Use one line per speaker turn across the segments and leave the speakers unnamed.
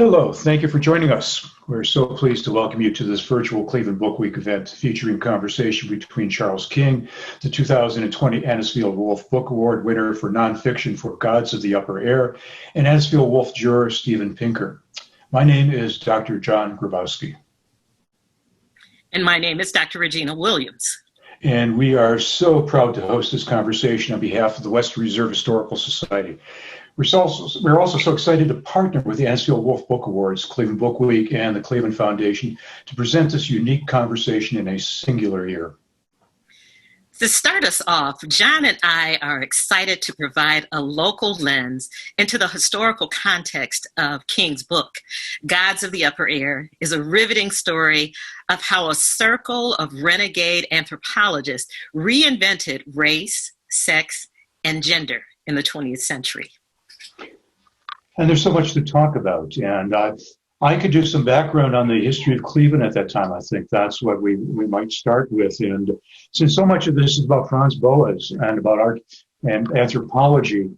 Hello, thank you for joining us. We're so pleased to welcome you to this virtual Cleveland Book Week event featuring conversation between Charles King, the 2020 Anisfield-Wolf Book Award winner for nonfiction for Gods of the Upper Air, and Anisfield-Wolf juror Steven Pinker. My name is Dr. John Grabowski.
And my name is Dr. Regennia Williams.
And we are so proud to host this conversation on behalf of the Western Reserve Historical Society. We're also so excited to partner with the Anisfield-Wolf Book Awards, Cleveland Book Week, and the Cleveland Foundation to present this unique conversation in a singular year.
To start us off, John and I are excited to provide a local lens into the historical context of King's book. Gods of the Upper Air is a riveting story of how a circle of renegade anthropologists reinvented race, sex, and gender in the 20th century.
And there's so much to talk about. And I could do some background on the history of Cleveland at that time. I think that's what we might start with. And since so much of this is about Franz Baum and about art and anthropology,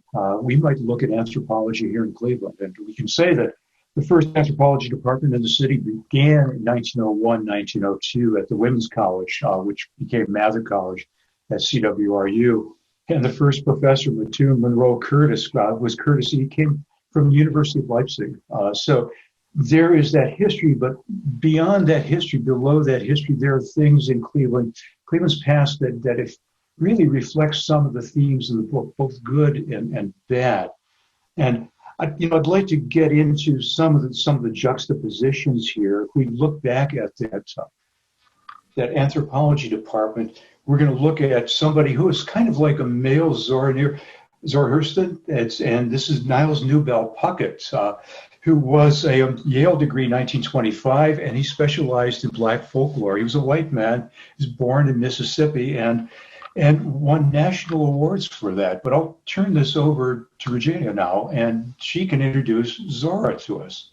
we might look at anthropology here in Cleveland. And we can say that the first anthropology department in the city began in 1901, 1902 at the Women's College, which became Mather College at CWRU. And the first professor, Mattoon Monroe Curtis, was Curtis. He came from the University of Leipzig. So there is that history, but beyond that history, below that history, there are things in Cleveland's past that it really reflects some of the themes in the book, both good and bad. And I'd like to get into some of the juxtapositions here. If we look back at that anthropology department, we're going to look at somebody who is kind of like a male Zora Hurston, and this is Niles Newbell Puckett, who was a Yale degree in 1925, and he specialized in Black folklore. He was a white man. He was born in Mississippi and won national awards for that. But I'll turn this over to Regennia now, and she can introduce Zora to us.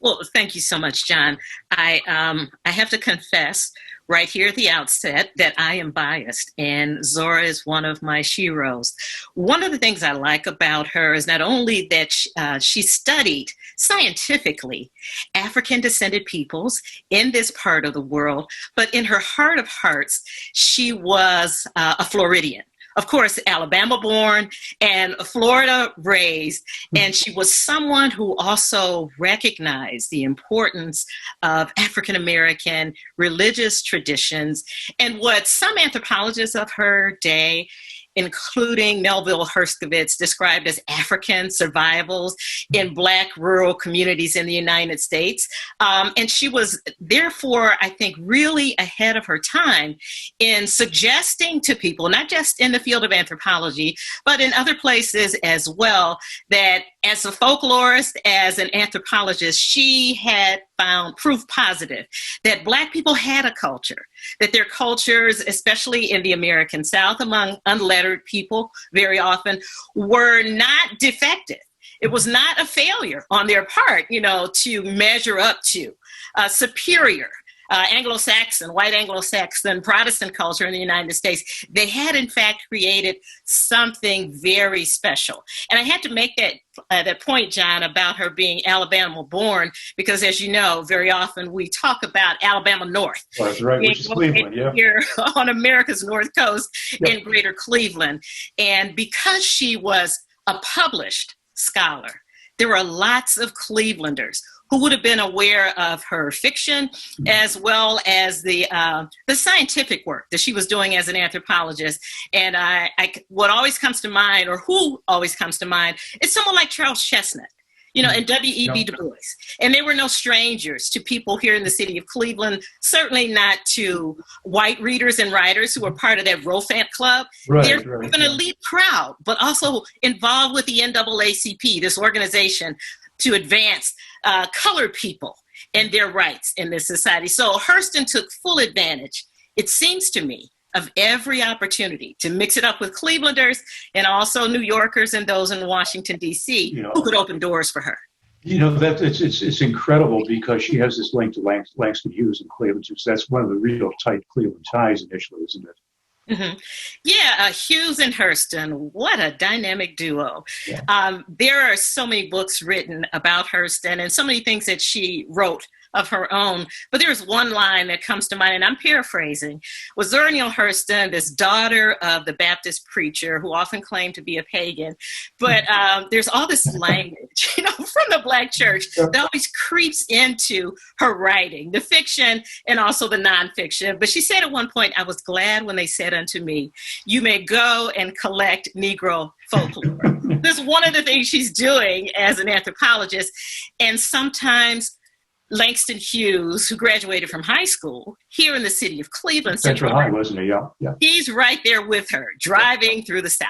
Well, thank you so much, John. I have to confess right here at the outset that I am biased, and Zora is one of my sheroes. One of the things I like about her is not only that she studied scientifically African-descended peoples in this part of the world, but in her heart of hearts, she was a Floridian. Of course, Alabama-born and Florida-raised, and she was someone who also recognized the importance of African-American religious traditions and what some anthropologists of her day, including Melville Herskovitz, described as African survivals in Black rural communities in the United States. And she was therefore, I think, really ahead of her time in suggesting to people, not just in the field of anthropology, but in other places as well, that as a folklorist, as an anthropologist, she had found proof positive that Black people had a culture, that their cultures, especially in the American South, among unlettered people very often, were not defective. It was not a failure on their part, to measure up to superior Anglo-Saxon, white Anglo-Saxon, Protestant culture in the United States. They had, in fact, created something very special. And I had to make that point, John, about her being Alabama-born, because, as you know, very often we talk about Alabama North.
Oh, that's right, which is Cleveland, yeah.
Here on America's North Coast in Greater Cleveland. And because she was a published scholar, there were lots of Clevelanders who would have been aware of her fiction as well as the scientific work that she was doing as an anthropologist. And what always comes to mind, or who always comes to mind, is someone like Charles Chestnut, and W.E.B. Du Bois. And they were no strangers to people here in the city of Cleveland, certainly not to white readers and writers who were part of that Rofant Club. They're an elite crowd, but also involved with the NAACP, this organization to advance colored people and their rights in this society. So Hurston took full advantage, it seems to me, of every opportunity to mix it up with Clevelanders and also New Yorkers and those in Washington, D.C., who could open doors for her.
It's incredible because she has this link to Langston Hughes in Cleveland, too. So that's one of the real tight Cleveland ties initially, isn't it?
Mhm. Yeah, Hughes and Hurston, what a dynamic duo.
Yeah.
There are so many books written about Hurston and so many things that she wrote of her own. But there's one line that comes to mind, and I'm paraphrasing. Was Zora Neale Hurston, this daughter of the Baptist preacher who often claimed to be a pagan, but there's all this language, from the Black church that always creeps into her writing, the fiction and also the nonfiction. But she said at one point, I was glad when they said unto me, you may go and collect Negro folklore. This is one of the things she's doing as an anthropologist. And sometimes Langston Hughes, who graduated from high school here in the city of Cleveland.
Central High, wasn't he? Yeah.
He's right there with her, driving through the South.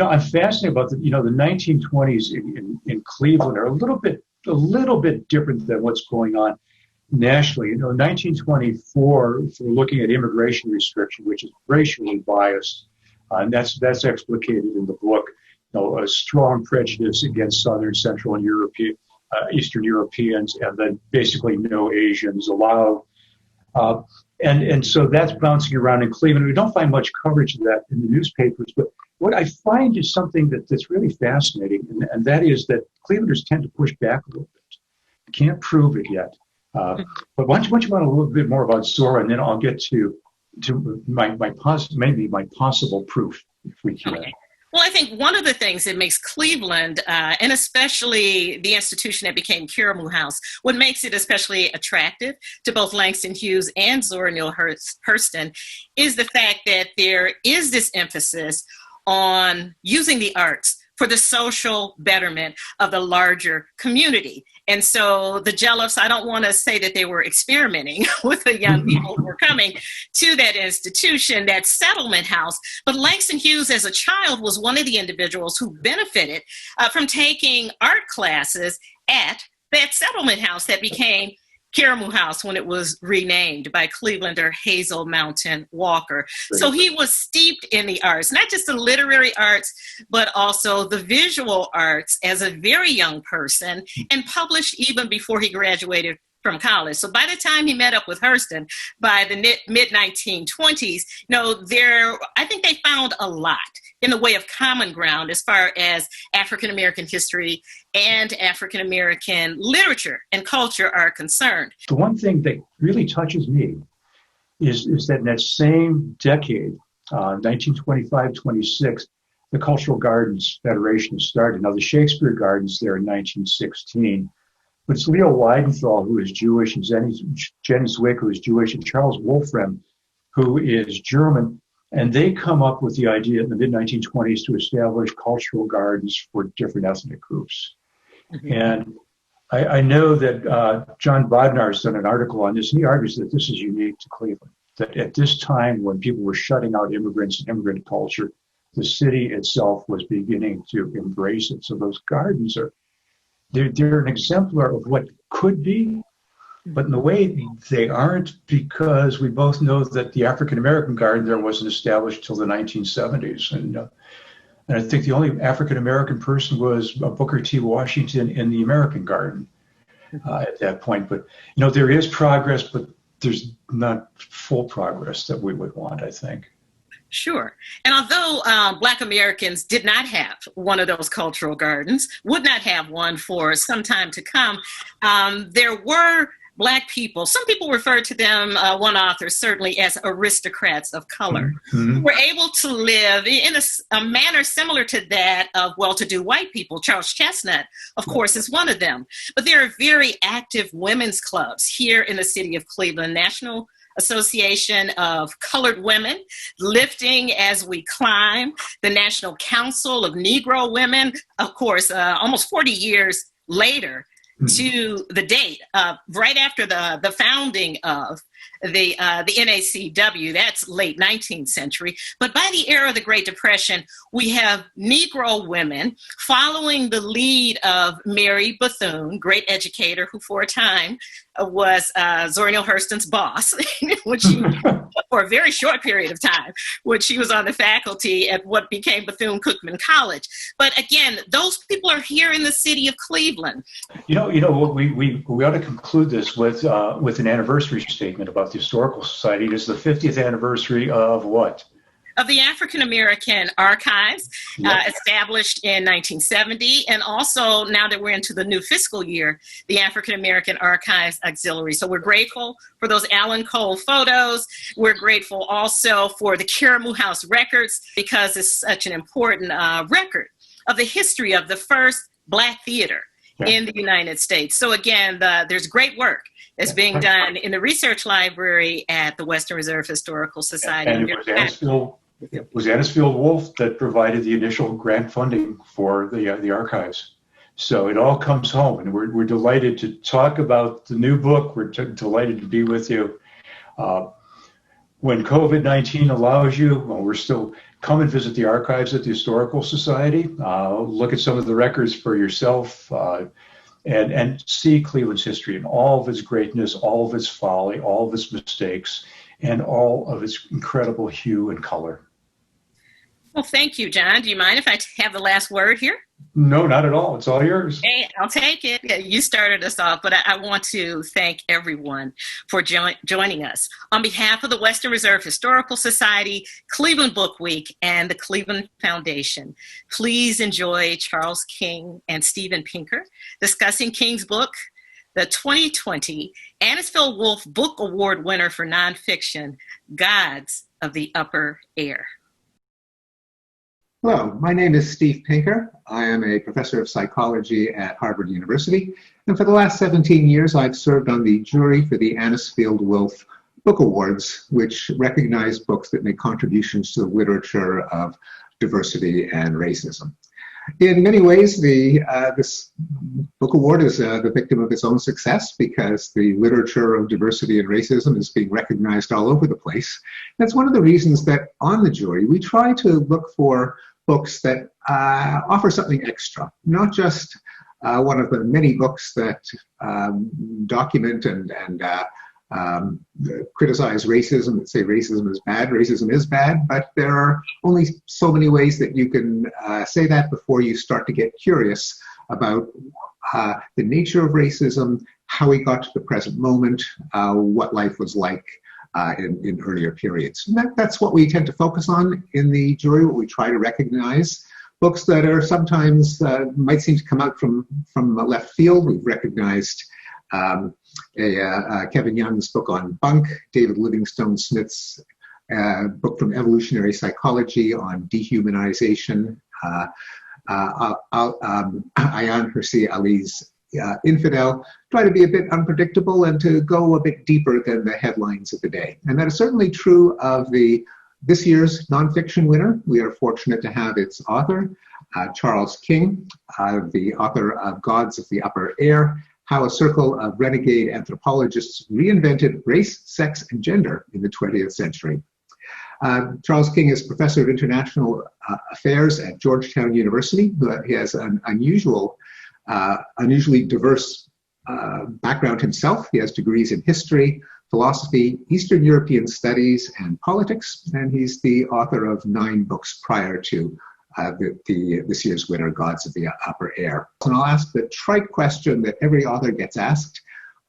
I'm fascinated about the 1920s in Cleveland are a little bit different than what's going on nationally. 1924, if we're looking at immigration restriction, which is racially biased, and that's explicated in the book. A strong prejudice against Southern, Central, and Eastern Europeans, and then basically no Asians allowed. And so that's bouncing around in Cleveland. We don't find much coverage of that in the newspapers, but what I find is something that's really fascinating, and that is that Clevelanders tend to push back a little bit. Can't prove it yet. But why don't you want a little bit more about Zora, and then I'll get to my possible proof, if we can.
Okay. Well, I think one of the things that makes Cleveland, and especially the institution that became Karamu House, what makes it especially attractive to both Langston Hughes and Zora Neale Hurston is the fact that there is this emphasis on using the arts for the social betterment of the larger community. And so the Jelliffs, I don't want to say that they were experimenting with the young people who were coming to that institution, that settlement house. But Langston Hughes, as a child, was one of the individuals who benefited from taking art classes at that settlement house that became Karamu House when it was renamed by Clevelander Hazel Mountain Walker. So he was steeped in the arts, not just the literary arts, but also the visual arts as a very young person, and published even before he graduated from college. So by the time he met up with Hurston, by the mid-1920s, I think they found a lot in the way of common ground as far as African-American history and African-American literature and culture are concerned.
The one thing that really touches me is that in that same decade, 1925-26, the Cultural Gardens Federation started. Now, the Shakespeare Gardens there in 1916, but it's Leo Weidenthal, who is Jewish, and Jenny Zwick, who is Jewish, and Charles Wolfram, who is German. And they come up with the idea in the mid-1920s to establish cultural gardens for different ethnic groups. Mm-hmm. And I know that John Bodnar has done an article on this, and he argues that this is unique to Cleveland, that at this time when people were shutting out immigrants and immigrant culture, the city itself was beginning to embrace it. So those gardens they're an exemplar of what could be, but in a way they aren't, because we both know that the African-American garden there wasn't established till the 1970s. And I think the only African-American person was Booker T. Washington in the American garden at that point. But, there is progress, but there's not full progress that we would want, I think.
Sure. And although Black Americans did not have one of those cultural gardens, would not have one for some time to come, there were Black people, some people refer to them, one author certainly, as aristocrats of color, who were able to live in a manner similar to that of well-to-do white people. Charles Chestnut, of course, is one of them. But there are very active women's clubs here in the city of Cleveland, National Association of Colored Women, Lifting as We Climb, the National Council of Negro Women, of course, almost 40 years later, to the date, right after the founding of the NACW, that's late 19th century. But by the era of the Great Depression, we have Negro women following the lead of Mary Bethune, great educator who for a time was Zora Neale Hurston's boss, when she, for a very short period of time, when she was on the faculty at what became Bethune-Cookman College. But again, those people are here in the city of Cleveland.
We ought to conclude this with an anniversary statement about the Historical Society. It is the 50th anniversary of what?
of the African American Archives, established in 1970. And also, now that we're into the new fiscal year, the African American Archives Auxiliary. So we're grateful for those Alan Cole photos. We're grateful also for the Karamu House records, because it's such an important record of the history of the first Black theater in the United States. So again, there's great work that's being done in the research library at the Western Reserve Historical Society.
And it was Anisfield-Wolf that provided the initial grant funding for the archives. So it all comes home, and we're delighted to talk about the new book. We're delighted to be with you. When COVID-19 allows you, we're still come and visit the archives at the Historical Society. Look at some of the records for yourself, and see Cleveland's history and all of its greatness, all of its folly, all of its mistakes, and all of its incredible hue and color.
Well, thank you, John. Do you mind if I have the last word here?
No, not at all. It's all yours.
Hey, I'll take it. You started us off, but I want to thank everyone for joining us. On behalf of the Western Reserve Historical Society, Cleveland Book Week, and the Cleveland Foundation, please enjoy Charles King and Steven Pinker discussing King's book, the 2020 Anisfield-Wolf Book Award winner for nonfiction, Gods of the Upper Air.
Hello, my name is Steve Pinker. I am a professor of psychology at Harvard University, and for the last 17 years I've served on the jury for the Anisfield-Wolf Book Awards, which recognize books that make contributions to the literature of diversity and racism. In many ways, this book award is the victim of its own success, because the literature of diversity and racism is being recognized all over the place. That's one of the reasons that on the jury we try to look for books that offer something extra, not just one of the many books that document and criticize racism, that say racism is bad. Racism is bad, but there are only so many ways that you can say that before you start to get curious about the nature of racism, how we got to the present moment, what life was like in earlier periods. And that's what we tend to focus on in the jury, what we try to recognize. Books that are sometimes might seem to come out from left field. We've recognized Kevin Young's book on bunk, David Livingstone Smith's book from evolutionary psychology on dehumanization, Ayaan Hirsi Ali's Infidel, try to be a bit unpredictable and to go a bit deeper than the headlines of the day. And that is certainly true of this year's nonfiction winner. We are fortunate to have its author, Charles King, the author of Gods of the Upper Air, How a Circle of Renegade Anthropologists Reinvented Race, Sex, and Gender in the 20th Century. Charles King is Professor of International Affairs at Georgetown University. He has an unusually diverse background himself. He has degrees in history, philosophy, Eastern European studies, and politics, and he's the author of 9 books prior to this year's winner, Gods of the Upper Air. And I'll ask the trite question that every author gets asked: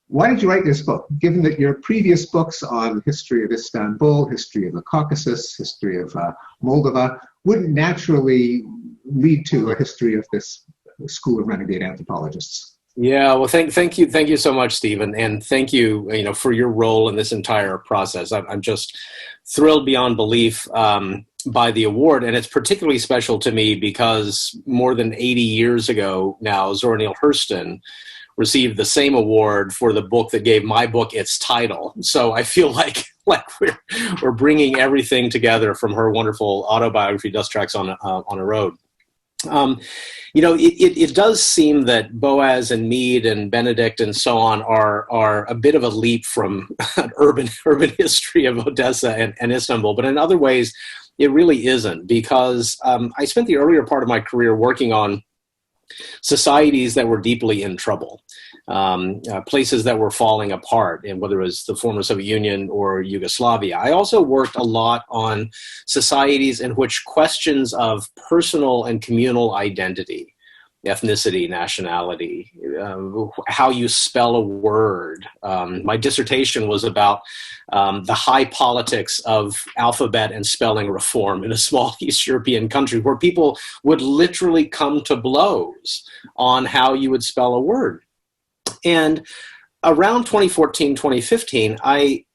why did you write this book, given that your previous books on history of Istanbul, history of the Caucasus, history of Moldova wouldn't naturally lead to a history of this school of renegade anthropologists?
Yeah, well, thank you so much, Stephen, and thank you, for your role in this entire process. I'm just thrilled beyond belief by the award, and it's particularly special to me because more than 80 years ago now, Zora Neale Hurston received the same award for the book that gave my book its title. So I feel like we're bringing everything together from her wonderful autobiography, Dust Tracks on a Road. It does seem that Boaz and Mead and Benedict and so on are a bit of a leap from an urban history of Odessa and Istanbul, but in other ways, it really isn't, because I spent the earlier part of my career working on societies that were deeply in trouble, places that were falling apart, and whether it was the former Soviet Union or Yugoslavia. I also worked a lot on societies in which questions of personal and communal identity ethnicity, nationality, how you spell a word. My dissertation was about the high politics of alphabet and spelling reform in a small East European country where people would literally come to blows on how you would spell a word. And around 2014, 2015, I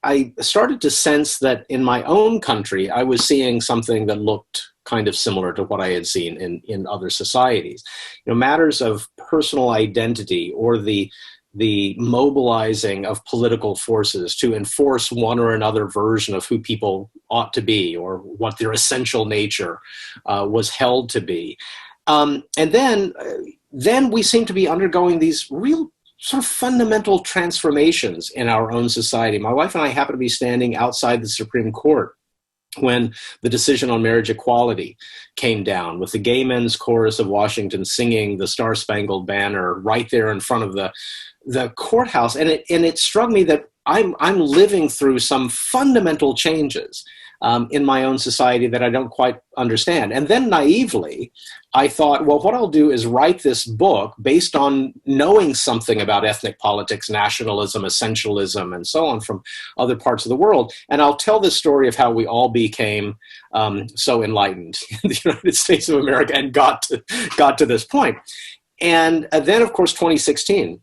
started to sense that in my own country, I was seeing something that looked kind of similar to what I had seen in other societies. Matters of personal identity or the mobilizing of political forces to enforce one or another version of who people ought to be or what their essential nature was held to be. And then we seem to be undergoing these real sort of fundamental transformations in our own society. My wife and I happen to be standing outside the Supreme Court when the decision on marriage equality came down, with the Gay Men's Chorus of Washington singing the Star-Spangled Banner right there in front of the courthouse. And it struck me that I'm living through some fundamental changes in my own society that I don't quite understand. And then naively, I thought, well, what I'll do is write this book based on knowing something about ethnic politics, nationalism, essentialism, and so on from other parts of the world. And I'll tell the story of how we all became so enlightened in the United States of America and got to this point. And then, of course, 2016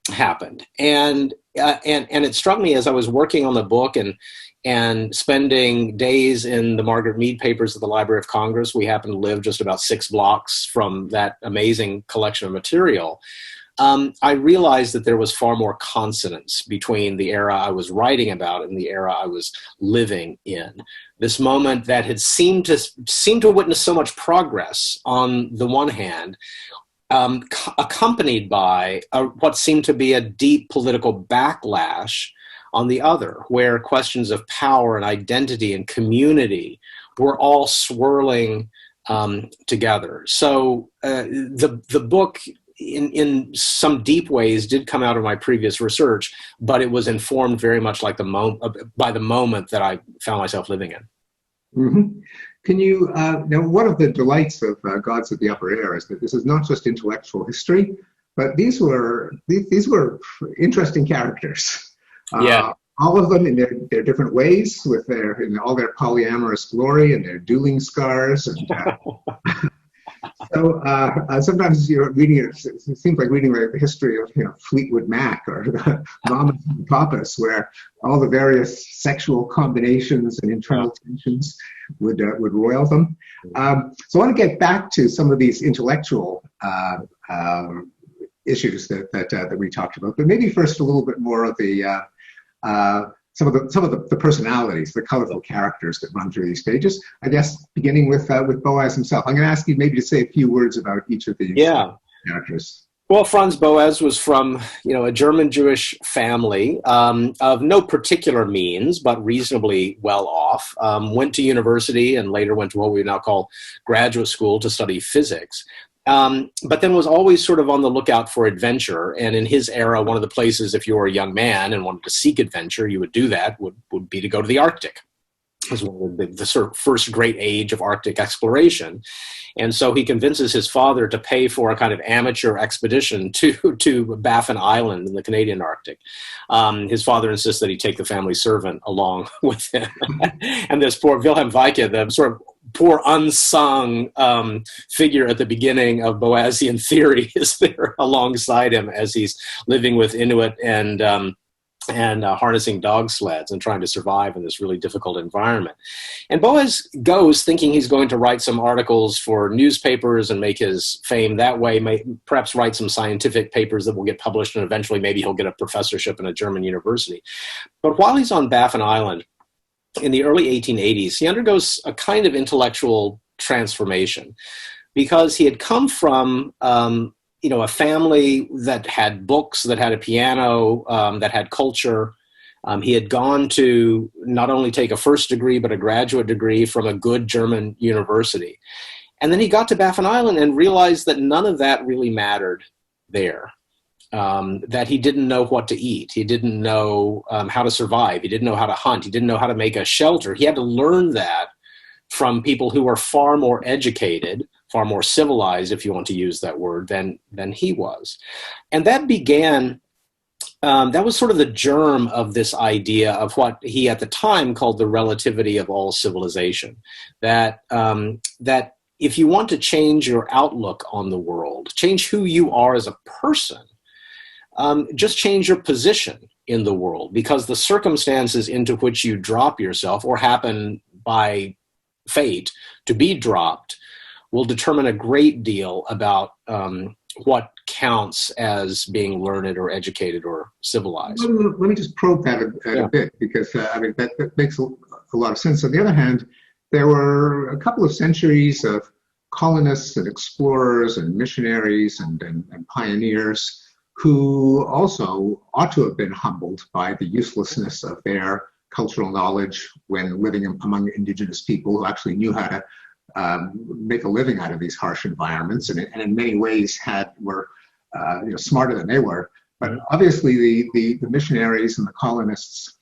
happened. And it struck me as I was working on the book and spending days in the Margaret Mead papers at the Library of Congress. We happen to live just about 6 blocks from that amazing collection of material. I realized that there was far more consonance between the era I was writing about and the era I was living in. This moment that had seemed to witness so much progress on the one hand, accompanied by what seemed to be a deep political backlash on the other, where questions of power and identity and community were all swirling together. So the book, in some deep ways, did come out of my previous research, but it was informed very much like by the moment that I found myself living in.
Mm-hmm. Can you, now one of the delights of Gods of the Upper Air is that this is not just intellectual history, but these were interesting characters. All of them in their different ways, with in all their polyamorous glory and their dueling scars. And, so sometimes you're reading it seems like reading the history of Fleetwood Mac or Mamas and Papas, where all the various sexual combinations and internal tensions would roil them. So I want to get back to some of these intellectual issues that we talked about, but maybe first a little bit more of the some of the personalities, the colorful characters that run through these pages. I guess beginning with Boas himself. I'm going to ask you maybe to say a few words about each of these characters.
Well, Franz Boas was from a German Jewish family of no particular means, but reasonably well off. Went to university and later went to what we now call graduate school to study physics. But then was always sort of on the lookout for adventure. And in his era, one of the places, if you were a young man and wanted to seek adventure, you would do that, would be to go to the Arctic. It was one of the sort of first great age of Arctic exploration. And so he convinces his father to pay for a kind of amateur expedition to Baffin Island in the Canadian Arctic. His father insists that he take the family servant along with him. And this poor Wilhelm Weike, the sort of poor unsung figure at the beginning of Boasian theory, is there alongside him as he's living with Inuit and harnessing dog sleds and trying to survive in this really difficult environment. And Boas goes thinking he's going to write some articles for newspapers and make his fame that way, perhaps write some scientific papers that will get published, and eventually maybe he'll get a professorship in a German university. But while he's on Baffin Island, in the early 1880s, he undergoes a kind of intellectual transformation because he had come from a family that had books, that had a piano, that had culture. He had gone to not only take a first degree, but a graduate degree from a good German university. And then he got to Baffin Island and realized that none of that really mattered there. That he didn't know what to eat. He didn't know how to survive. He didn't know how to hunt. He didn't know how to make a shelter. He had to learn that from people who were far more educated, far more civilized, if you want to use that word, than he was. And that began, that was sort of the germ of this idea of what he at the time called the relativity of all civilization, that if you want to change your outlook on the world, change who you are as a person, just change your position in the world, because the circumstances into which you drop yourself or happen by fate to be dropped will determine a great deal about what counts as being learned or educated or civilized.
Let me just probe that a bit, because that makes a lot of sense. On the other hand, there were a couple of centuries of colonists and explorers and missionaries and pioneers who also ought to have been humbled by the uselessness of their cultural knowledge when living among indigenous people who actually knew how to make a living out of these harsh environments, and in many ways were smarter than they were. But obviously the missionaries and the colonists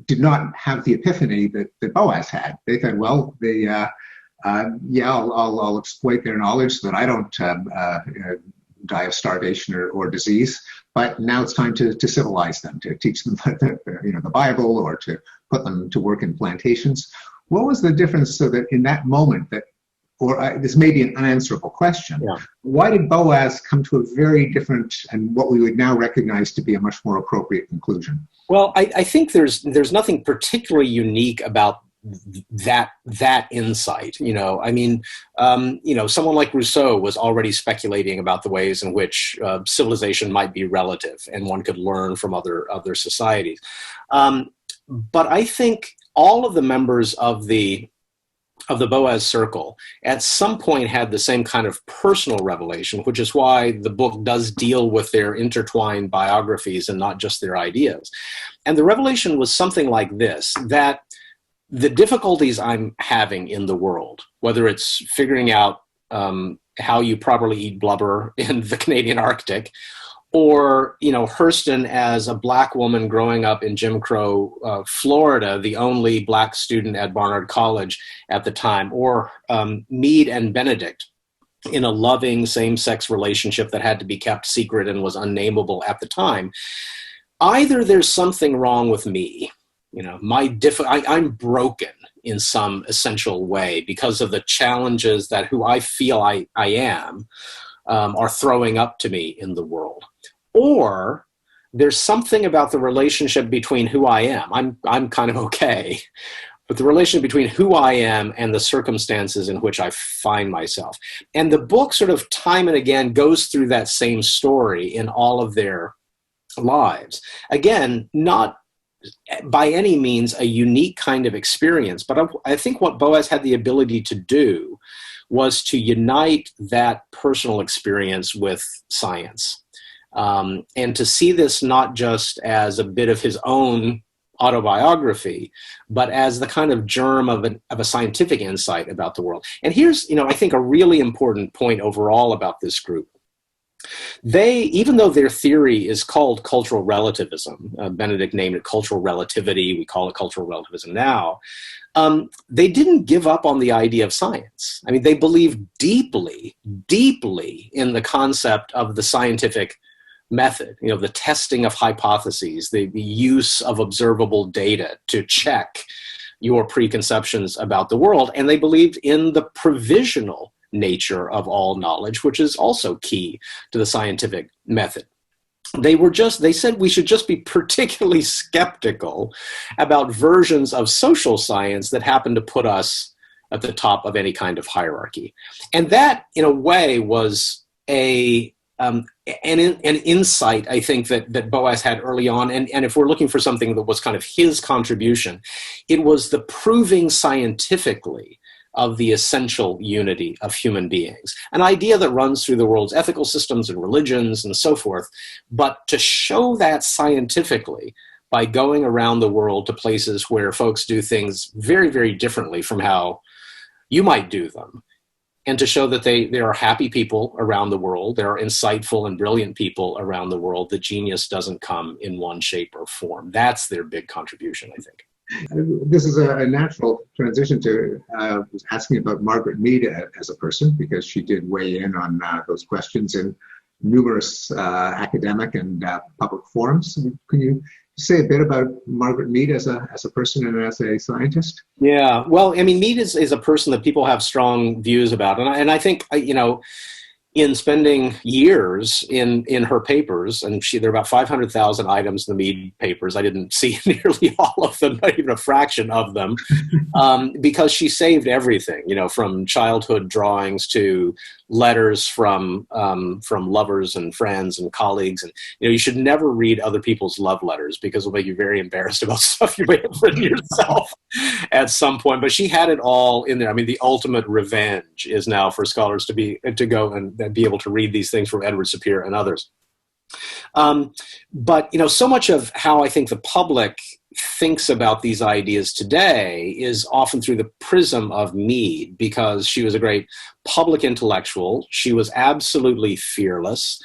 did not have the epiphany that Boas had. They thought, well, I'll exploit their knowledge so that I don't die of starvation or disease. But now it's time to civilize them, to teach them the Bible, or to put them to work in plantations. What was the difference, so that in that moment this may be an unanswerable question, why did Boas come to a very different and what we would now recognize to be a much more appropriate conclusion?
Well, I think there's nothing particularly unique about that insight. Someone like Rousseau was already speculating about the ways in which civilization might be relative and one could learn from other societies. But I think all of the members of the Boas Circle at some point had the same kind of personal revelation, which is why the book does deal with their intertwined biographies and not just their ideas. And the revelation was something like this, that the difficulties I'm having in the world, whether it's figuring out how you properly eat blubber in the Canadian Arctic, or, Hurston as a Black woman growing up in Jim Crow, Florida, the only Black student at Barnard College at the time, or Mead and Benedict in a loving same-sex relationship that had to be kept secret and was unnameable at the time. Either there's something wrong with me, I'm broken in some essential way because of the challenges that who I feel I am are throwing up to me in the world. Or there's something about the relationship between who I am. I'm kind of okay, but the relationship between who I am and the circumstances in which I find myself. And the book sort of time and again goes through that same story in all of their lives. Again, not by any means a unique kind of experience, but I think what Boas had the ability to do was to unite that personal experience with science, and to see this not just as a bit of his own autobiography, but as the kind of germ of a scientific insight about the world. And here's, I think a really important point overall about this group. They, even though their theory is called cultural relativism, Benedict named it cultural relativity, we call it cultural relativism now, they didn't give up on the idea of science. I mean, they believed deeply, deeply in the concept of the scientific method, the testing of hypotheses, the use of observable data to check your preconceptions about the world. And they believed in the provisional nature of all knowledge, which is also key to the scientific method. They said we should just be particularly skeptical about versions of social science that happen to put us at the top of any kind of hierarchy. And that, in a way, was an insight, I think, that Boas had early on. And if we're looking for something that was kind of his contribution, it was the proving scientifically of the essential unity of human beings, an idea that runs through the world's ethical systems and religions and so forth. But to show that scientifically by going around the world to places where folks do things very, very differently from how you might do them, and to show that there are happy people around the world, there are insightful and brilliant people around the world, the genius doesn't come in one shape or form. That's their big contribution, I think.
This is a natural transition to asking about Margaret Mead as a person, because she did weigh in on those questions in numerous academic and public forums. Can you say a bit about Margaret Mead as a person and as a scientist?
Yeah, well, I mean, Mead is a person that people have strong views about, and I think, you know, in spending years in her papers, and there are about 500,000 items in the Mead papers. I didn't see nearly all of them, not even a fraction of them, because she saved everything, you know, from childhood drawings to letters from lovers and friends and colleagues. And, you know, you should never read other people's love letters because it'll make you very embarrassed about stuff you may have written yourself at some point. But she had it all in there. I mean, the ultimate revenge is now for scholars to go and be able to read these things from Edward Sapir and others. But, you know, so much of how I think the public thinks about these ideas today is often through the prism of Mead, because she was a great public intellectual. She was absolutely fearless.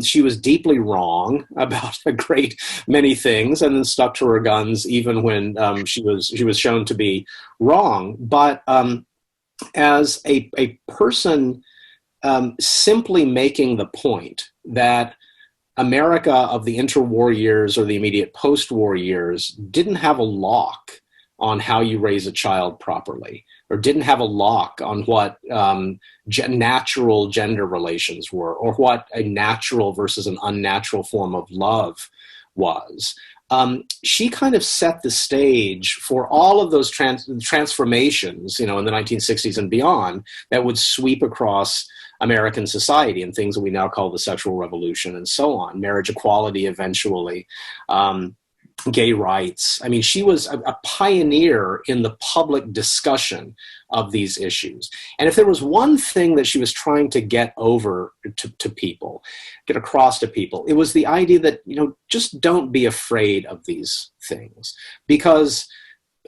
She was deeply wrong about a great many things, and then stuck to her guns even when she was shown to be wrong. But as a person simply making the point that America of the interwar years or the immediate post-war years didn't have a lock on how you raise a child properly, or didn't have a lock on what natural gender relations were, or what a natural versus an unnatural form of love was. She kind of set the stage for all of those transformations, you know, in the 1960s and beyond, that would sweep across American society, and things that we now call the sexual revolution and so on, marriage equality eventually, gay rights. I mean, she was a pioneer in the public discussion of these issues. And if there was one thing that she was trying to get over to people, get across to people, it was the idea that, you know, just don't be afraid of these things, because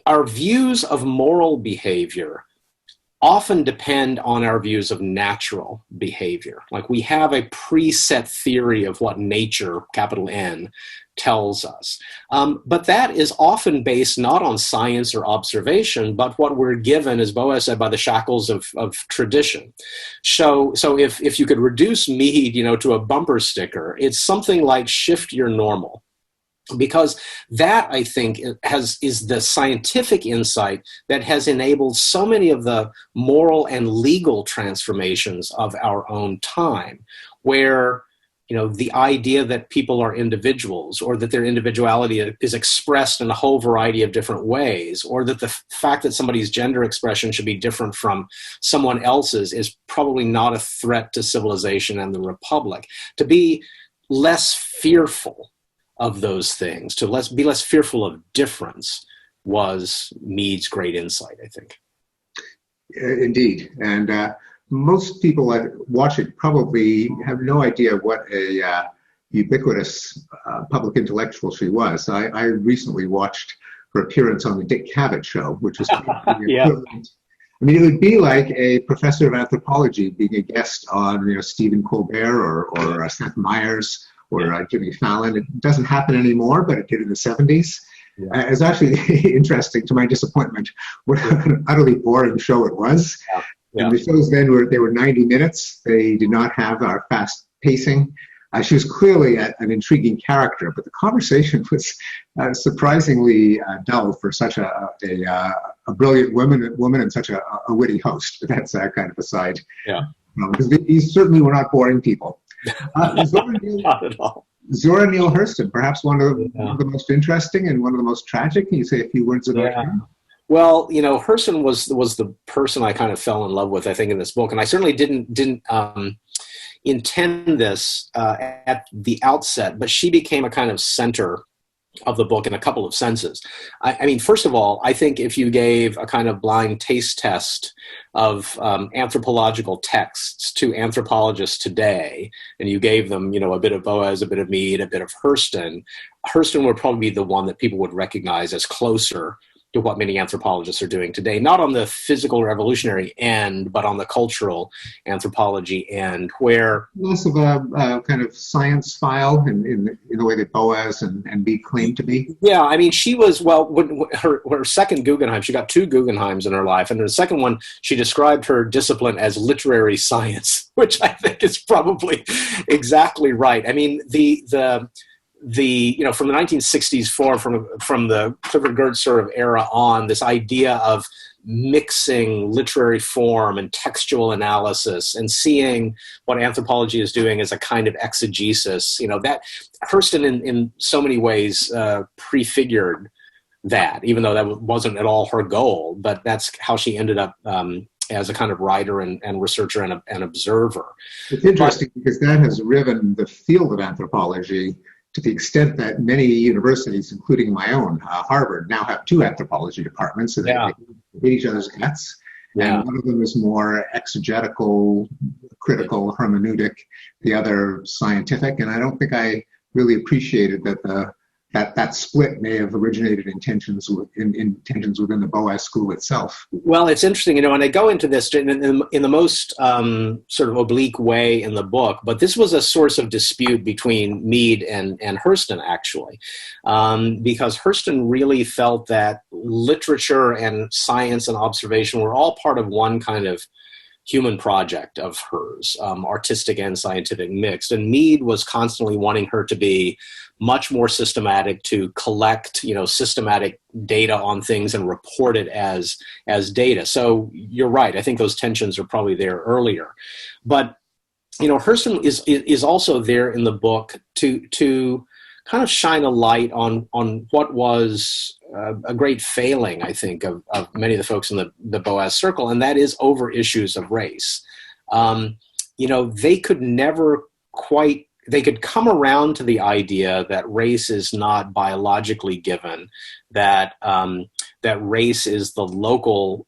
our views of moral behavior often depend on our views of natural behavior. Like, we have a preset theory of what nature, capital N, tells us. But that is often based not on science or observation, but what we're given, as Boas said, by the shackles of tradition. So if you could reduce Mead, you know, to a bumper sticker, it's something like shift your normal. Because that, I think, is the scientific insight that has enabled so many of the moral and legal transformations of our own time, where, you know, the idea that people are individuals, or that their individuality is expressed in a whole variety of different ways, or that the fact that somebody's gender expression should be different from someone else's is probably not a threat to civilization and the republic. To be less fearful of those things, to be less fearful of difference, was Mead's great insight, I think.
Indeed. And most people that watch it probably have no idea what a ubiquitous public intellectual she was. I recently watched her appearance on the Dick Cavett show, which was
yeah.
equivalent. I mean, it would be like a professor of anthropology being a guest on, you know, Stephen Colbert or Seth Meyers or Jimmy Fallon. It doesn't happen anymore, but it did in the 70s. Yeah. It's actually interesting, to my disappointment, what an utterly boring show it was. Yeah. Yeah. And the shows then were 90 minutes. They did not have our fast pacing. She was clearly an intriguing character, but the conversation was surprisingly dull for such a brilliant woman and such a witty host. But that's kind of aside.
Yeah.
Because these certainly were not boring people.
Not at all.
Zora Neale Hurston, perhaps one of the most interesting and one of the most tragic. Can you say a few words about her?
Well, you know, Hurston was the person I kind of fell in love with, I think, in this book, and I certainly didn't intend this at the outset, but she became a kind of center of the book in a couple of senses. I mean, first of all, I think if you gave a kind of blind taste test of anthropological texts to anthropologists today, and you gave them, you know, a bit of Boas, a bit of Mead, a bit of Hurston would probably be the one that people would recognize as closer to what many anthropologists are doing today, not on the physical revolutionary end, but on the cultural anthropology end, where
less of a kind of science file in the way that Boas and Mead claim to be.
Yeah, I mean, she was, well, her second Guggenheim, she got 2 Guggenheims in her life, and the second one, she described her discipline as literary science, which I think is probably exactly right. I mean, from the 1960s forward, from the Clifford Geertz sort of era on, this idea of mixing literary form and textual analysis and seeing what anthropology is doing as a kind of exegesis, that Hurston in so many ways prefigured that, even though that wasn't at all her goal, but that's how she ended up as a kind of writer and researcher and observer.
It's interesting because that has riven the field of anthropology to the extent that many universities, including my own, Harvard, now have 2 anthropology departments, and they hit each other's guts.
Yeah.
And one of them is more exegetical, critical, hermeneutic, the other scientific. And I don't think I really appreciated that that split may have originated in tensions within the Boas school itself.
Well, it's interesting, and I go into this in the most sort of oblique way in the book, but this was a source of dispute between Mead and Hurston, actually, because Hurston really felt that literature and science and observation were all part of one kind of human project of hers, artistic and scientific mixed. And Mead was constantly wanting her to be much more systematic, to collect, systematic data on things and report it as data. So you're right. I think those tensions are probably there earlier. But, Hurston is also there in the book to kind of shine a light on what was a great failing, I think, of many of the folks in the Boas Circle, and that is over issues of race. They could never quite, they could come around to the idea that race is not biologically given, that race is the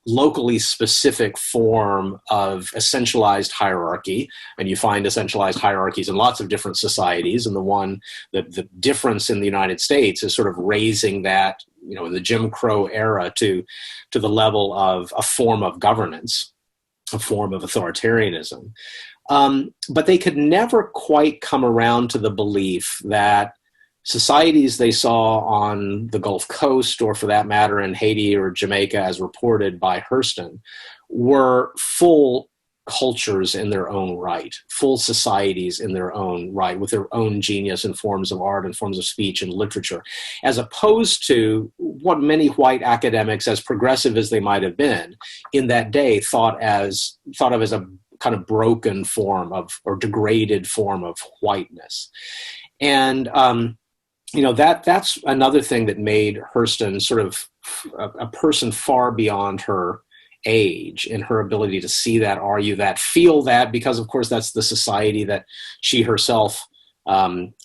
locally specific form of essentialized hierarchy, and you find essentialized hierarchies in lots of different societies. And the difference in the United States is sort of raising that, in the Jim Crow era to the level of a form of governance, a form of authoritarianism. But they could never quite come around to the belief that societies they saw on the Gulf Coast, or for that matter in Haiti or Jamaica, as reported by Hurston, were full cultures in their own right, full societies in their own right, with their own genius and forms of art and forms of speech and literature, as opposed to what many white academics, as progressive as they might have been in that day, thought of as a kind of broken form of, or degraded form of, whiteness. And that's another thing that made Hurston sort of a person far beyond her age in her ability to see that, argue that, feel that, because of course that's the society that she herself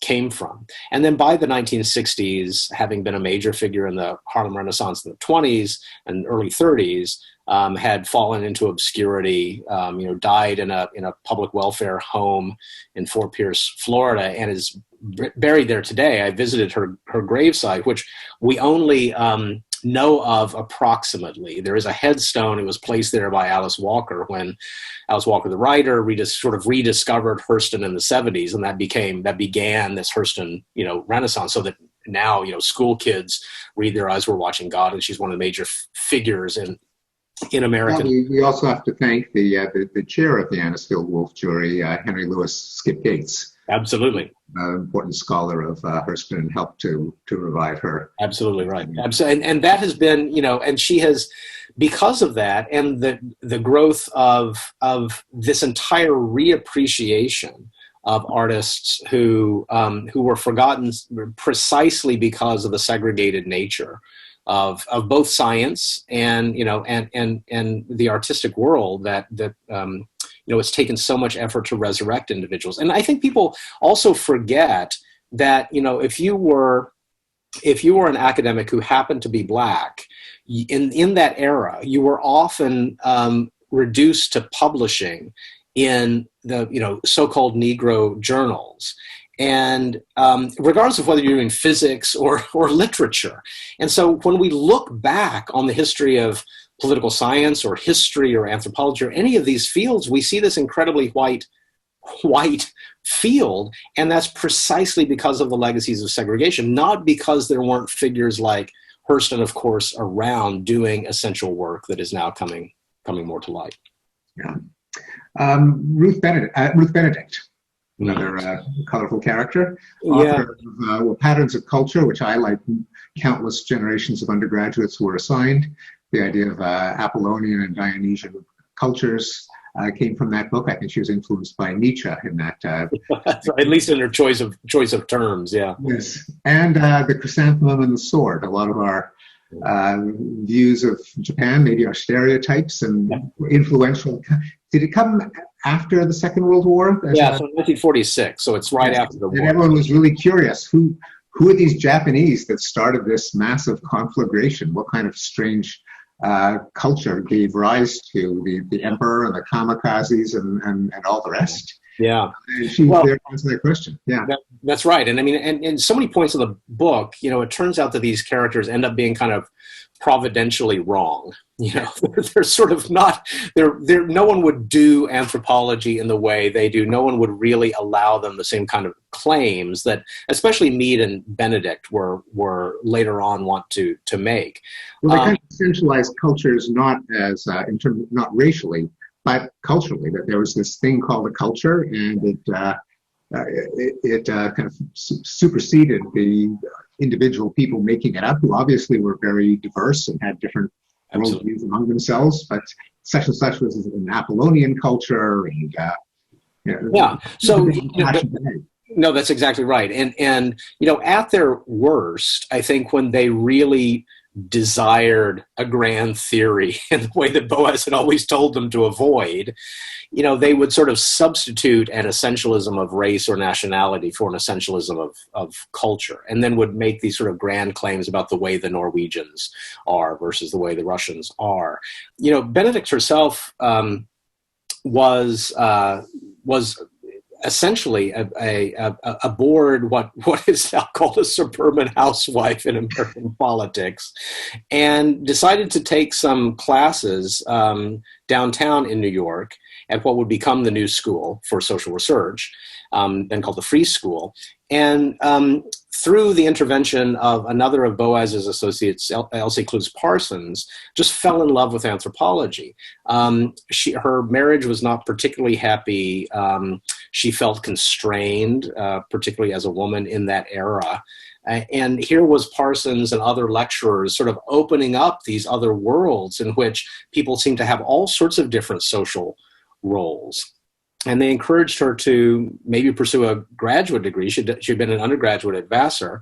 came from. And then by the 1960s, having been a major figure in the Harlem Renaissance in the 20s and early 30s, had fallen into obscurity, died in a public welfare home in Fort Pierce, Florida, and is buried there today. I visited her gravesite, which we only know of approximately. There is a headstone. It was placed there by Alice Walker when Alice Walker, the writer, sort of rediscovered Hurston in the 70s, and that began this Hurston, Renaissance. So that now, school kids read their Eyes Were Watching God, and she's one of the major figures in American.
Well, we also have to thank the chair of the Anisfield-Wolf jury, Henry Louis Skip Gates.
Absolutely.
Important scholar of Hurston, and helped to revive her.
Absolutely right. And that has been, and she has, because of that, and the growth of this entire reappreciation of artists who were forgotten precisely because of the segregated nature of both science and the artistic world that it's taken so much effort to resurrect individuals. And I think people also forget that, if you were an academic who happened to be Black, in that era, you were often reduced to publishing in the so-called Negro journals. and regardless of whether you're doing physics or literature. And so when we look back on the history of political science or history or anthropology or any of these fields, we see this incredibly white field, and that's precisely because of the legacies of segregation, not because there weren't figures like Hurston, of course, around doing essential work that is now coming more to light.
Yeah. Ruth Benedict, another colorful character, author of Patterns of Culture, which I, like countless generations of undergraduates, were assigned. The idea of Apollonian and Dionysian cultures came from that book. I think she was influenced by Nietzsche in that.
At least in her choice of terms, yeah.
Yes, and the chrysanthemum and the sword. A lot of our views of Japan, maybe our stereotypes, and influential. Did it come after the Second World War?
Yeah, so 1946. So it's right after the war.
And everyone was really curious. Who are these Japanese that started this massive conflagration? What kind of strange culture gave rise to the emperor and the kamikazes and all the rest?
Yeah.
And she's there to answer that question. Yeah.
That's right. And I mean, and so many points of the book, it turns out that these characters end up being kind of providentially wrong. They're sort of not, no one would do anthropology in the way they do. No one would really allow them the same kind of claims that especially Mead and Benedict were later on want to make.
Well, they kind of centralized cultures, not as, in terms, not racially, but culturally, that there was this thing called a culture, and it kind of superseded the individual people making it up, who obviously were very diverse and had different worldviews among themselves, but such and such was an Apollonian culture, and
So no, that's exactly right. And at their worst, I think when they really desired a grand theory in the way that Boas had always told them to avoid, they would sort of substitute an essentialism of race or nationality for an essentialism of culture, and then would make these sort of grand claims about the way the Norwegians are versus the way the Russians are. Benedict herself was essentially aboard what is now called a suburban housewife in American politics, and decided to take some classes downtown in New York at what would become the New School for Social Research, then called the Free School. And through the intervention of another of Boas's associates, Elsie Clues Parsons, just fell in love with anthropology. Her marriage was not particularly happy. She felt constrained, particularly as a woman in that era. And here was Parsons and other lecturers sort of opening up these other worlds in which people seem to have all sorts of different social roles. And they encouraged her to maybe pursue a graduate degree. She'd been an undergraduate at Vassar.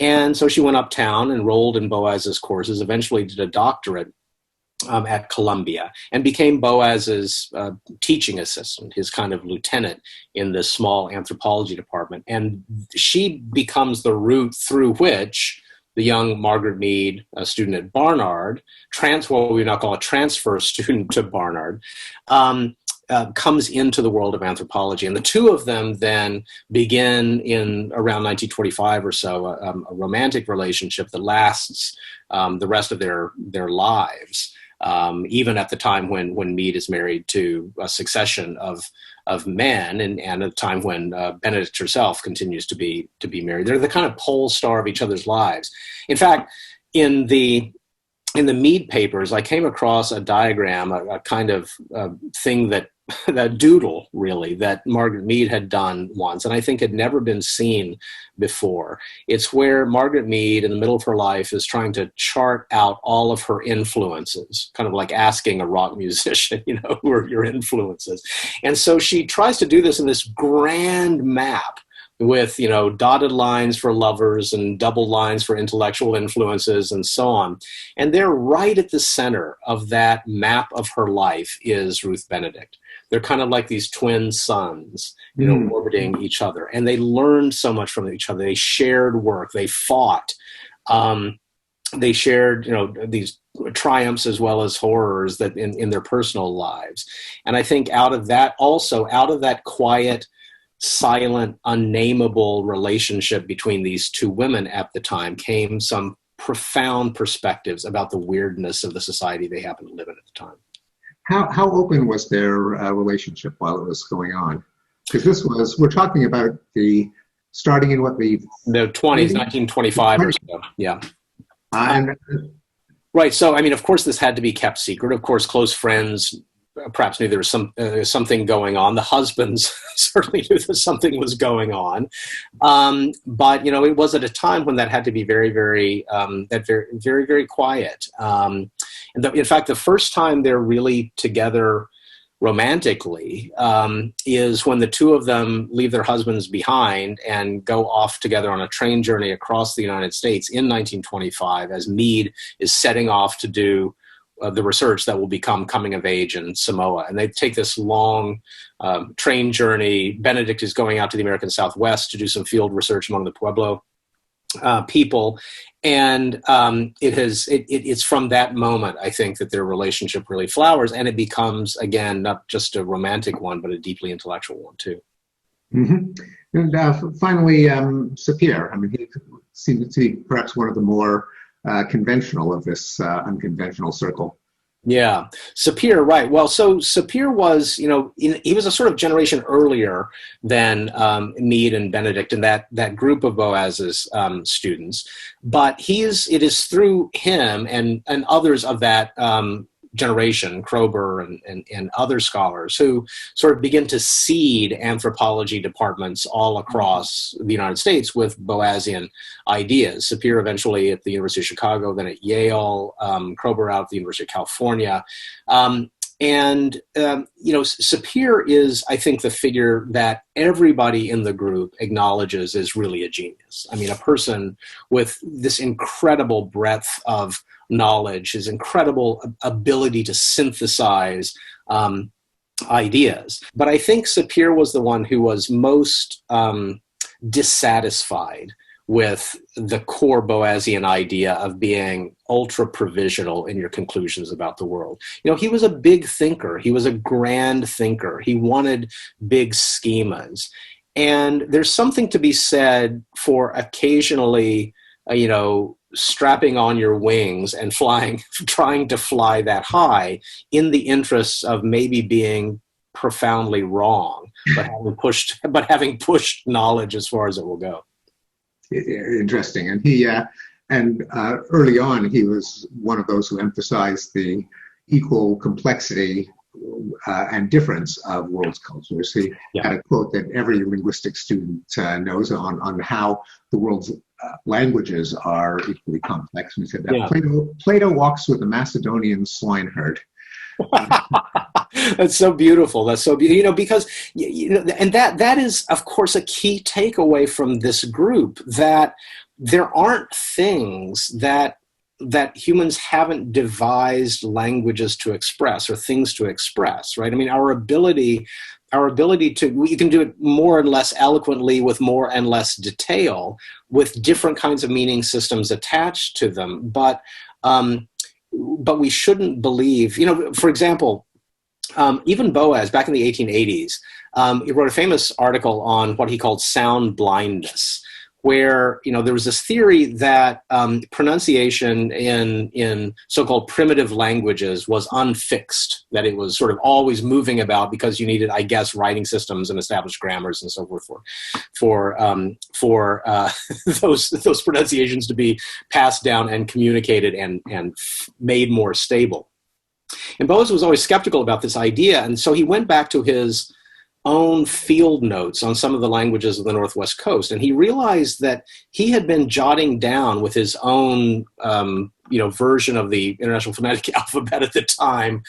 And so she went uptown, enrolled in Boas's courses, eventually did a doctorate at Columbia, and became Boas's teaching assistant, his kind of lieutenant in this small anthropology department. And she becomes the route through which the young Margaret Mead, a student at Barnard, what we now call a transfer student to Barnard, comes into the world of anthropology. And the two of them then begin in around 1925 or so, a romantic relationship that lasts the rest of their lives, even at the time when Mead is married to a succession of men, and at a time when Benedict herself continues to be married. They're the kind of pole star of each other's lives. In fact, in the Mead papers, I came across a diagram, a kind of thing that doodle, really, that Margaret Mead had done once, and I think had never been seen before. It's where Margaret Mead, in the middle of her life, is trying to chart out all of her influences, kind of like asking a rock musician, who are your influences? And so she tries to do this in this grand map with, dotted lines for lovers and double lines for intellectual influences and so on. And there, right at the center of that map of her life, is Ruth Benedict. They're kind of like these twin suns, orbiting each other. And they learned so much from each other. They shared work. They fought. They shared, these triumphs as well as horrors that in their personal lives. And I think out of that quiet silent, unnameable relationship between these two women at the time came some profound perspectives about the weirdness of the society they happened to live in at the time.
How open was their relationship while it was going on? Because we're talking about starting in the
20s, 1925 or so, yeah. Right, so I mean, of course this had to be kept secret. Of course, close friends perhaps knew there was something going on. The husbands certainly knew that something was going on. But, you know, it was at a time when that had to be very, very, very quiet. In fact, the first time they're really together romantically is when the two of them leave their husbands behind and go off together on a train journey across the United States in 1925 as Mead is setting off to do the research that will become coming of age in Samoa. And they take this long train journey. Benedict is going out to the American Southwest to do some field research among the Pueblo people. And it's from that moment, I think, that their relationship really flowers, and it becomes, again, not just a romantic one, but a deeply intellectual one, too.
Mm-hmm. And finally, Sapir. I mean, he seems to be perhaps one of the more conventional of this unconventional circle.
Yeah, Sapir, right. Well, so Sapir was, he was a sort of generation earlier than Mead and Benedict and that group of Boas's students. But it is through him and others of that generation, Kroeber and other scholars, who sort of begin to seed anthropology departments all across the United States with Boasian ideas. Sapir eventually at the University of Chicago, then at Yale, Kroeber out at the University of California. Sapir is, I think, the figure that everybody in the group acknowledges is really a genius. I mean, a person with this incredible breadth of knowledge, his incredible ability to synthesize ideas. But I think Sapir was the one who was most dissatisfied with the core Boasian idea of being ultra-provisional in your conclusions about the world. He was a big thinker. He was a grand thinker. He wanted big schemas. And there's something to be said for occasionally, strapping on your wings and trying to fly that high in the interests of maybe being profoundly wrong, but having pushed knowledge as far as it will go.
Interesting. And he early on, he was one of those who emphasized the equal complexity and difference of world's cultures. He had a quote that every linguistic student knows on how the world's languages are equally complex. And he said that Plato walks with a Macedonian swineherd.
That's so beautiful. That's so beautiful. Because and that is, of course, a key takeaway from this group, that there aren't things that humans haven't devised languages to express or things to express, right? I mean, our ability to, you can do it more and less eloquently with more and less detail with different kinds of meaning systems attached to them. But we shouldn't believe, for example, even Boas, back in the 1880s, he wrote a famous article on what he called sound blindness, where there was this theory that pronunciation in so-called primitive languages was unfixed, that it was sort of always moving about because you needed, I guess, writing systems and established grammars and so forth for those pronunciations to be passed down and communicated and made more stable. And Boas was always skeptical about this idea, and so he went back to his own field notes on some of the languages of the Northwest Coast, and he realized that he had been jotting down with his own version of the International Phonetic Alphabet at the time,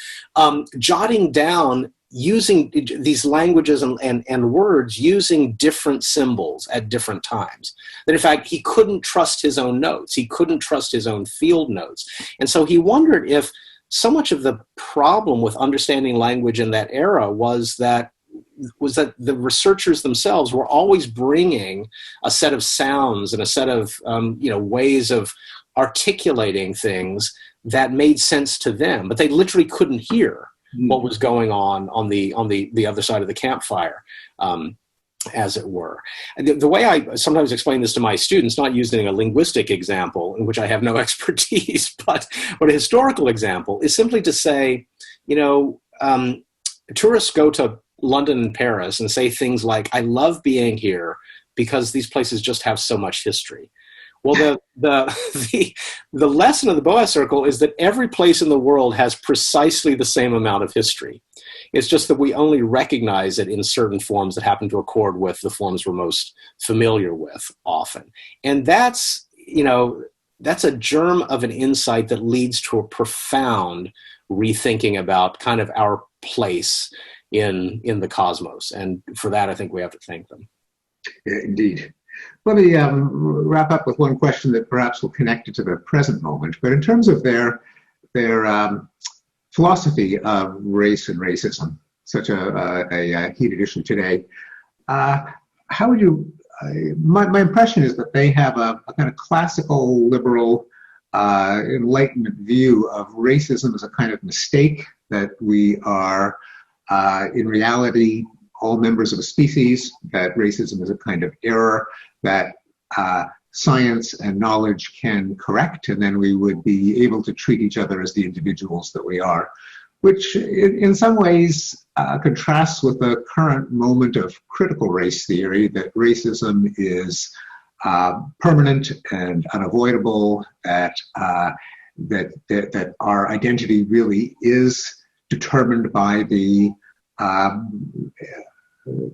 jotting down using these languages and words using different symbols at different times. That in fact, he couldn't trust his own notes. He couldn't trust his own field notes. And so he wondered if so much of the problem with understanding language in that era was that the researchers themselves were always bringing a set of sounds and a set of ways of articulating things that made sense to them, but they literally couldn't hear what was going on the other side of the campfire. as it were. The way I sometimes explain this to my students, not using a linguistic example in which I have no expertise, but a historical example, is simply to say, tourists go to London and Paris and say things like, I love being here because these places just have so much history. Well, the lesson of the Baum Circle is that every place in the world has precisely the same amount of history. It's just that we only recognize it in certain forms that happen to accord with the forms we're most familiar with often. And that's a germ of an insight that leads to a profound rethinking about kind of our place in the cosmos. And for that, I think we have to thank them.
Yeah, indeed. Let me wrap up with one question that perhaps will connect it to the present moment. But in terms of their philosophy of race and racism, such a heated issue today, how would you? My impression is that they have a kind of classical liberal Enlightenment view of racism as a kind of mistake, that we are in reality all members of a species, that racism is a kind of error that science and knowledge can correct, and then we would be able to treat each other as the individuals that we are, which in some ways contrasts with the current moment of critical race theory, that racism is permanent and unavoidable, that our identity really is determined by the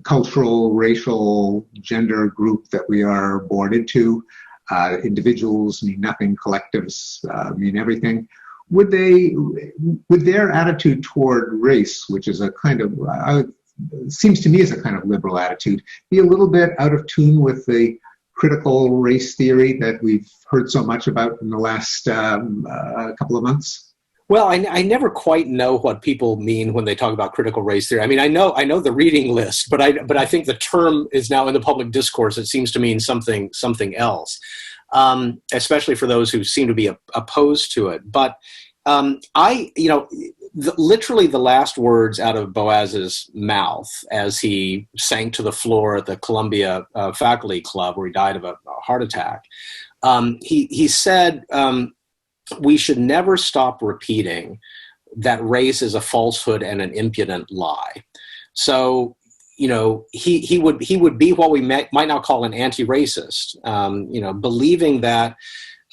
cultural, racial, gender group that we are born into. Individuals mean nothing, collectives mean everything. Would their attitude toward race, which is a kind of, seems to me as a kind of liberal attitude, be a little bit out of tune with the critical race theory that we've heard so much about in the last couple of months?
Well, I never quite know what people mean when they talk about critical race theory. I mean, I know the reading list, but I think the term is now in the public discourse. It seems to mean something else, especially for those who seem to be opposed to it. But literally the last words out of Boaz's mouth as he sank to the floor at the Columbia Faculty Club, where he died of a heart attack, he said, we should never stop repeating that race is a falsehood and an impudent lie. So, he would be what we might now call an anti-racist, believing that,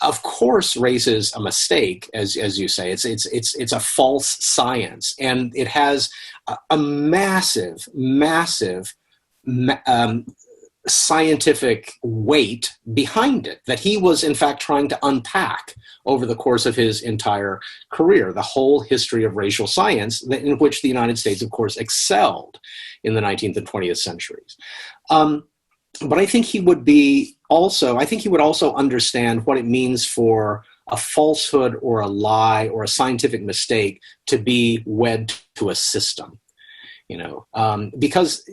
of course, race is a mistake, as you say. It's a false science, and it has a massive scientific weight behind it that he was in fact trying to unpack over the course of his entire career, the whole history of racial science, in which the United States, of course, excelled in the 19th and 20th centuries. But I think he would also understand what it means for a falsehood or a lie or a scientific mistake to be wed to a system, because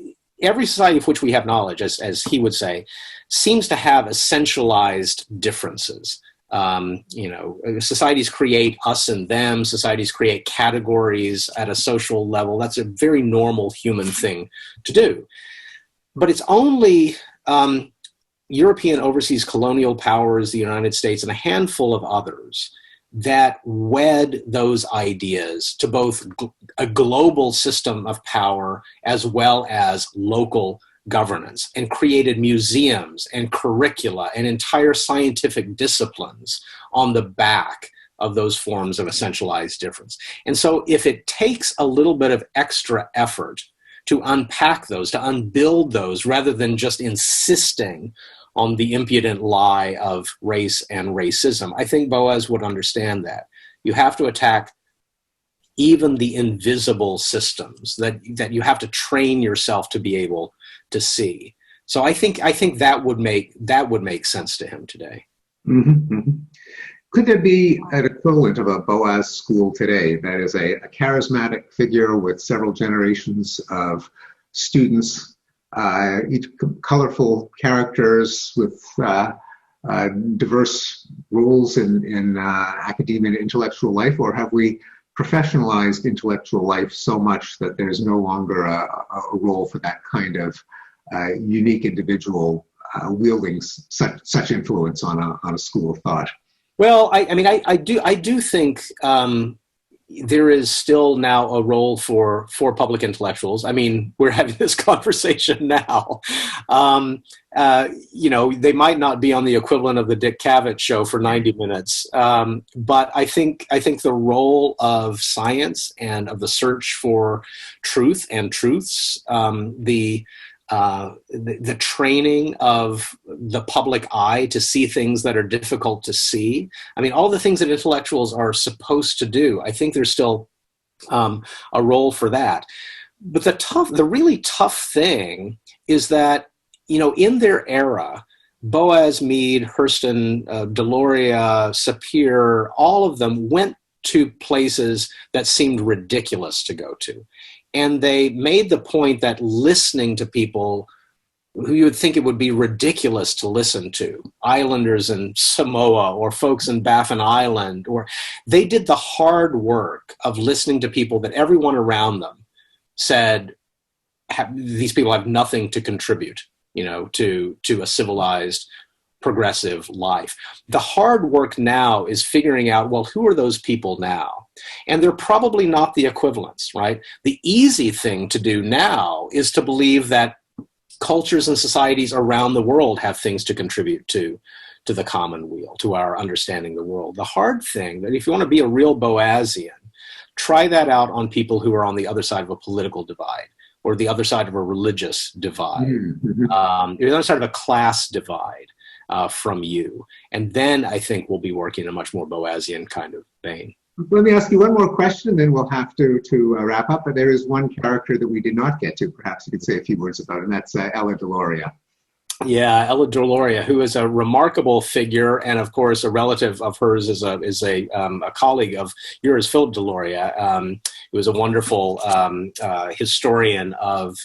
every society of which we have knowledge, as he would say, seems to have essentialized differences. Societies create us and them. Societies create categories at a social level. That's a very normal human thing to do. But it's only European overseas colonial powers, the United States, and a handful of others that wed those ideas to both a global system of power as well as local governance, and created museums and curricula and entire scientific disciplines on the back of those forms of essentialized difference. And so if it takes a little bit of extra effort to unpack those, to unbuild those, rather than just insisting on the impudent lie of race and racism, I think Boaz would understand that. You have to attack even the invisible systems that you have to train yourself to be able to see. So I think that would make sense to him today.
Mm-hmm, mm-hmm. Could there be an equivalent of a Boaz school today that is a charismatic figure with several generations of students, each colorful characters with diverse roles in academia and intellectual life, or have we professionalized intellectual life so much that there's no longer a role for that kind of unique individual wielding such influence on a school of thought.
Well, I do think there is still now a role for public intellectuals. I mean, we're having this conversation now. They might not be on the equivalent of the Dick Cavett show for 90 minutes, but I think the role of science and of the search for truth and truths, the training of the public eye to see things that are difficult to see. I mean, all the things that intellectuals are supposed to do, I think there's still a role for that. But the really tough thing is that, in their era, Boas, Mead, Hurston, Delorean, Sapir, all of them went to places that seemed ridiculous to go to. And they made the point that listening to people who you would think it would be ridiculous to listen to, islanders in Samoa or folks in Baffin Island, or they did the hard work of listening to people that everyone around them said, these people have nothing to contribute, to a civilized, progressive life. The hard work now is figuring out, well, who are those people now? And they're probably not the equivalents, right? The easy thing to do now is to believe that cultures and societies around the world have things to contribute to the common weal, to our understanding the world. The hard thing, that if you want to be a real Boasian, try that out on people who are on the other side of a political divide, or the other side of a religious divide, the other side of a class divide from you. And then I think we'll be working in a much more Boasian kind of vein.
Let me ask you one more question, then we'll have to wrap up. But there is one character that we did not get to. Perhaps you could say a few words about it, and that's Ella Delorean.
Yeah, Ella Delorean, who is a remarkable figure, and of course a relative of hers is a colleague of yours, Philip Delorean, who was a wonderful historian of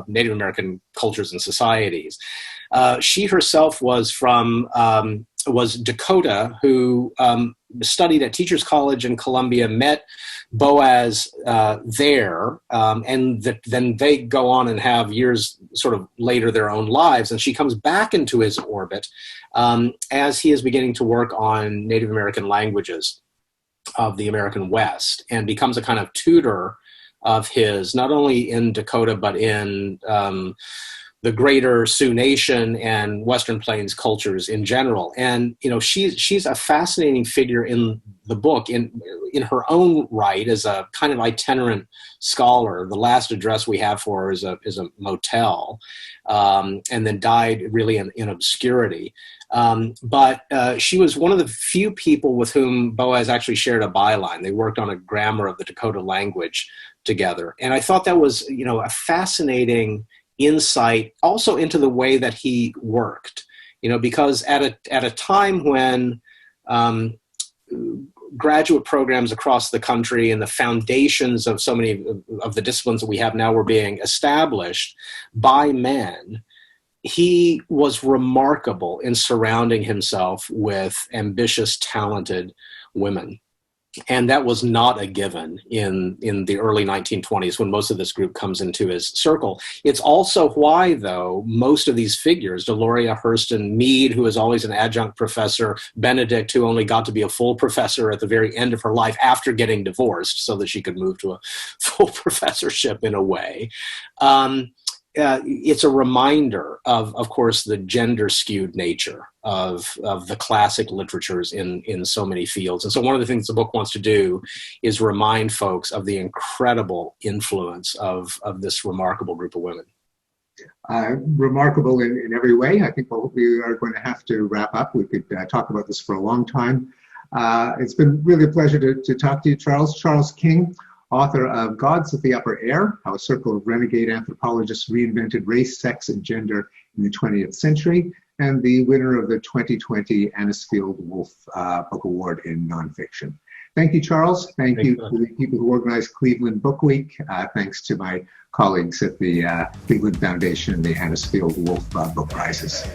Native American cultures and societies. She herself was was Dakota, who studied at Teachers College in Columbia, met Boas there, and then they go on and have years sort of later their own lives, and she comes back into his orbit as he is beginning to work on Native American languages of the American West, and becomes a kind of tutor of his, not only in Dakota, but in the greater Sioux Nation and Western Plains cultures in general. And, she's a fascinating figure in the book in her own right as a kind of itinerant scholar. The last address we have for her is a motel, and then died really in obscurity. But she was one of the few people with whom Boas actually shared a byline. They worked on a grammar of the Dakota language together. And I thought that was, a fascinating insight also into the way that he worked, because at a time when graduate programs across the country and the foundations of so many of the disciplines that we have now were being established by men, he was remarkable in surrounding himself with ambitious, talented women. And that was not a given in the early 1920s when most of this group comes into his circle. It's also why, though, most of these figures, Delorean, Hurston, Mead, who is always an adjunct professor, Benedict, who only got to be a full professor at the very end of her life after getting divorced so that she could move to a full professorship in a way. It's a reminder of course, the gender-skewed nature of the classic literatures in so many fields. And so one of the things the book wants to do is remind folks of the incredible influence of this remarkable group of women.
Remarkable in every way. I think we are going to have to wrap up. We could talk about this for a long time. It's been really a pleasure to talk to you, Charles. Charles King, author of Gods of the Upper Air, How a Circle of Renegade Anthropologists Reinvented Race, Sex, and Gender in the 20th Century, and the winner of the 2020 Anisfield-Wolf Book Award in Nonfiction. Thank you, Charles. Thank you to the people who organized Cleveland Book Week. Thanks to my colleagues at the Cleveland Foundation and the Anisfield-Wolf Book Prizes.